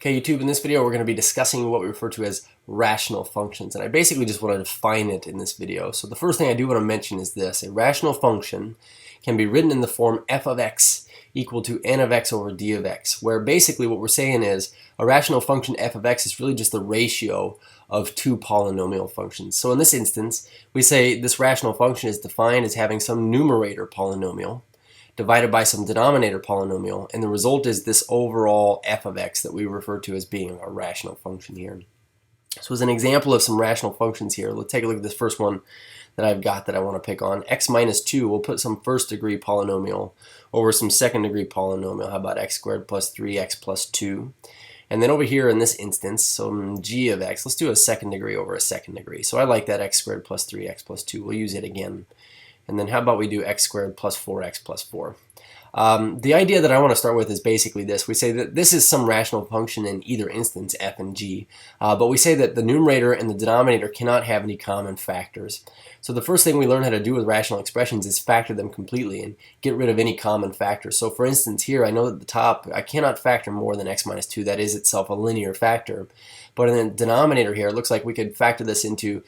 Okay, YouTube, in this video we're going to be discussing what we refer to as rational functions, and I basically just want to define it in this video. So the first thing I do want to mention is this: a rational function can be written in the form f of x equal to n of x over d of x, where basically what we're saying is a rational function f of x is really just the ratio of two polynomial functions. So in this instance, we say this rational function is defined as having some numerator polynomial divided by some denominator polynomial, and the result is this overall f of x that we refer to as being our rational function here. So as an example of some rational functions here, let's take a look at this first one that I've got that I want to pick on. X minus 2, we'll put some first degree polynomial over some second degree polynomial. How about x squared plus 3x plus 2? And then over here in this instance, some g of x, let's do a second degree over a second degree. So I like that x squared plus 3x plus 2. We'll use it again. And then how about we do x squared plus 4x plus 4. The idea that I want to start with is basically this. We say that this is some rational function in either instance, f and g, but we say that the numerator and the denominator cannot have any common factors. So the first thing we learn how to do with rational expressions is factor them completely and get rid of any common factors. So for instance here, I know at the top I cannot factor more than x minus 2. That is itself a linear factor. But in the denominator here, it looks like we could factor this into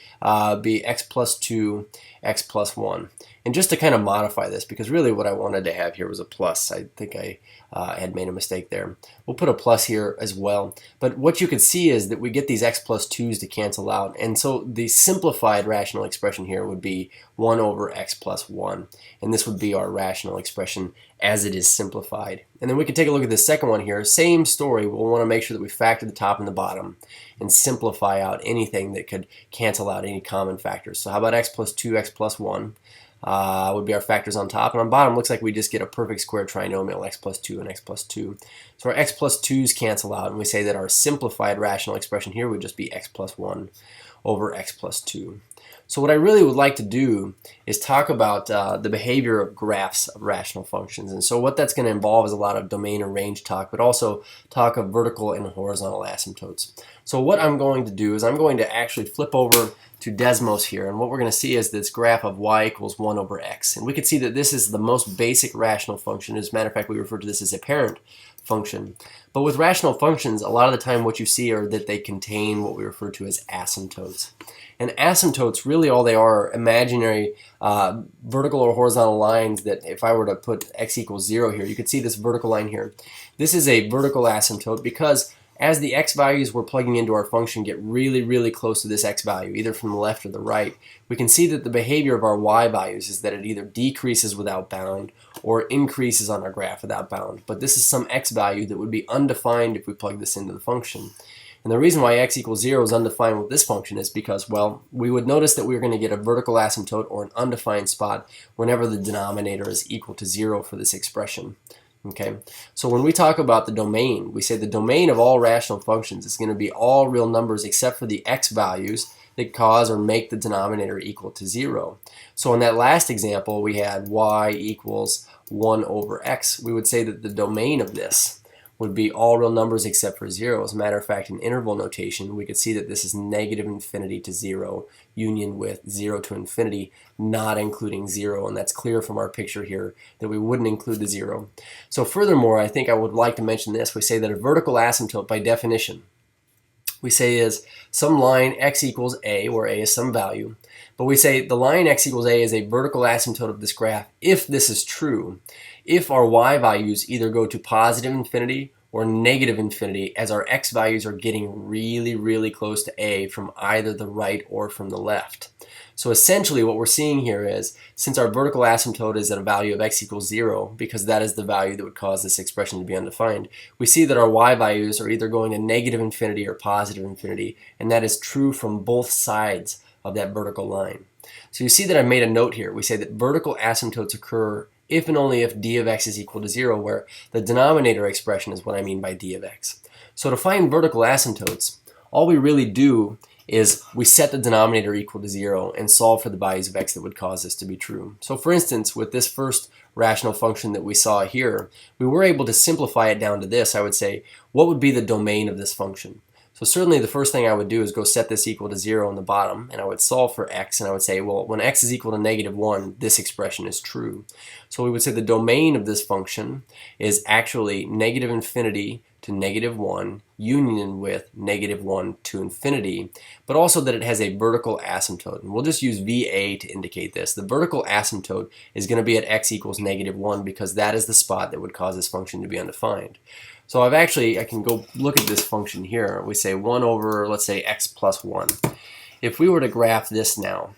be x plus 2, x plus 1. And just to kind of modify this, because really what I wanted to have here was a plus. I think I had made a mistake there. We'll put a plus here as well. But what you could see is that we get these x plus 2's to cancel out. And so the simplified rational expression here would be 1 over x plus 1. And this would be our rational expression as it is simplified. And then we can take a look at the second one here. Same story. We'll want to make sure that we factor the top and the bottom and simplify out anything that could cancel out any common factors. So how about x plus 2, x plus 1? Would be our factors on top, and on bottom looks like we just get a perfect square trinomial, x plus 2 and x plus 2. So our x plus 2's cancel out, and we say that our simplified rational expression here would just be x plus 1 over x plus 2. So what I really would like to do is talk about the behavior of graphs of rational functions. And so what that's going to involve is a lot of domain and range talk, but also talk of vertical and horizontal asymptotes. So what I'm going to do is I'm going to actually flip over to Desmos here, and what we're going to see is this graph of y equals 1 over x. And we can see that this is the most basic rational function. As a matter of fact, we refer to this as a parent function. But with rational functions, a lot of the time what you see are that they contain what we refer to as asymptotes. And asymptotes, really all they are imaginary vertical or horizontal lines that if I were to put x equals 0 here, you could see this vertical line here. This is a vertical asymptote because as the x values we're plugging into our function get really close to this x value, either from the left or the right, we can see that the behavior of our y values is that it either decreases without bound or increases on our graph without bound. But this is some x value that would be undefined if we plug this into the function. And the reason why x equals 0 is undefined with this function is because, well, we would notice that we're going to get a vertical asymptote or an undefined spot whenever the denominator is equal to 0 for this expression. Okay, so when we talk about the domain, we say the domain of all rational functions is going to be all real numbers except for the x values that cause or make the denominator equal to 0. So in that last example, we had y equals 1 over x. We would say that the domain of this would be all real numbers except for 0. As a matter of fact, in interval notation, we could see that this is negative infinity to 0, union with 0 to infinity, not including 0, and that's clear from our picture here that we wouldn't include the 0. So furthermore, I think I would like to mention this. We say that a vertical asymptote, by definition, we say is some line x equals a, where a is some value, but we say the line x equals a is a vertical asymptote of this graph if this is true. If our y values either go to positive infinity or negative infinity as our x values are getting really close to a from either the right or from the left. So essentially what we're seeing here is, since our vertical asymptote is at a value of x equals 0, because that is the value that would cause this expression to be undefined, we see that our y values are either going to negative infinity or positive infinity, and that is true from both sides of that vertical line. So you see that I made a note here. We say that vertical asymptotes occur if and only if d of x is equal to 0, where the denominator expression is what I mean by d of x. So to find vertical asymptotes, all we really do is we set the denominator equal to 0 and solve for the values of x that would cause this to be true. So for instance, with this first rational function that we saw here, we were able to simplify it down to this. I would say, what would be the domain of this function? So certainly the first thing I would do is go set this equal to 0 on the bottom, and I would solve for x, and I would say, well, when x is equal to negative 1, this expression is true. So we would say the domain of this function is actually negative infinity to -1 union with -1 to infinity, but also that it has a vertical asymptote. And we'll just use VA to indicate this. The vertical asymptote is going to be at x equals -1 because that is the spot that would cause this function to be undefined. So I can go look at this function here. We say 1 over, let's say, x plus 1. If we were to graph this now,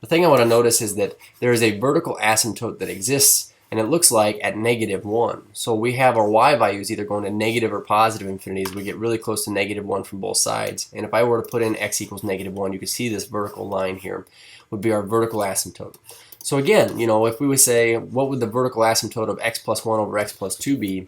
the thing I want to notice is that there is a vertical asymptote that exists, and it looks like at -1. So we have our y values either going to negative or positive infinity as we get really close to -1 from both sides. And if I were to put in x equals -1, you can see this vertical line here would be our vertical asymptote. So again, if we would say, what would the vertical asymptote of x plus 1 over x plus 2 be?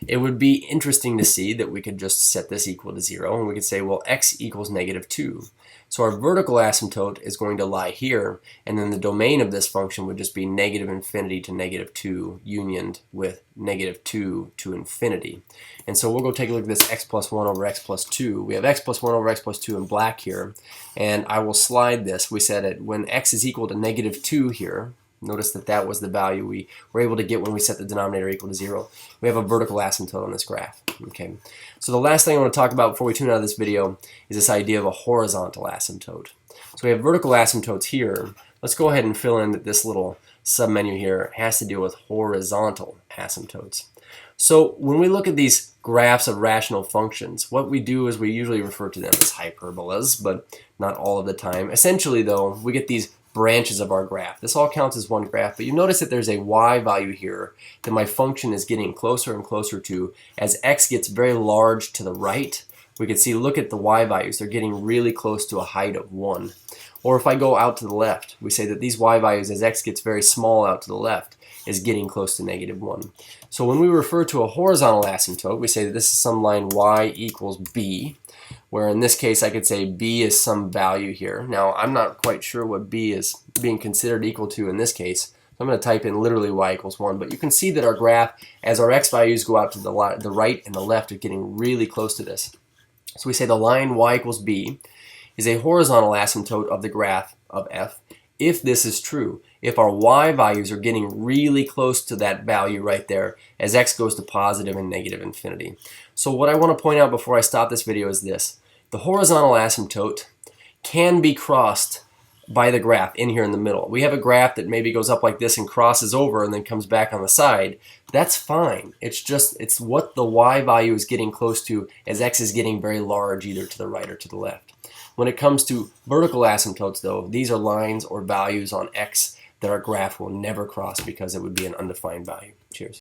It would be interesting to see that we could just set this equal to 0, and we could say, well, x equals -2. So our vertical asymptote is going to lie here, and then the domain of this function would just be -infinity to -2 unioned with -2 to infinity. And so we'll go take a look at this x plus 1 over x plus 2. We have x plus 1 over x plus 2 in black here, and I will slide this. We said that when x is equal to -2 here, notice that that was the value we were able to get when we set the denominator equal to 0. We have a vertical asymptote on this graph. Okay. So the last thing I want to talk about before we tune out of this video is this idea of a horizontal asymptote. So we have vertical asymptotes here. Let's go ahead and fill in that this little submenu here has to deal with horizontal asymptotes. So when we look at these graphs of rational functions, what we do is we usually refer to them as hyperbolas, but not all of the time. Essentially, though, we get these branches of our graph. This all counts as one graph, but you notice that there's a y value here that my function is getting closer and closer to as x gets very large to the right. We can see, look at the y values, they're getting really close to a height of 1. Or if I go out to the left, we say that these y values as x gets very small out to the left is getting close to -1. So when we refer to a horizontal asymptote, we say that this is some line y equals b, where in this case I could say b is some value here. Now I'm not quite sure what b is being considered equal to in this case, so I'm going to type in literally y equals 1, but you can see that our graph, as our x values go out to the right and the left, are getting really close to this. So we say the line y equals b is a horizontal asymptote of the graph of f if this is true, if our y values are getting really close to that value right there as x goes to positive and negative infinity. So what I want to point out before I stop this video is this. The horizontal asymptote can be crossed by the graph in here in the middle. We have a graph that maybe goes up like this and crosses over and then comes back on the side. That's fine. It's what the y value is getting close to as x is getting very large either to the right or to the left. When it comes to vertical asymptotes, though, these are lines or values on x that our graph will never cross because it would be an undefined value. Cheers.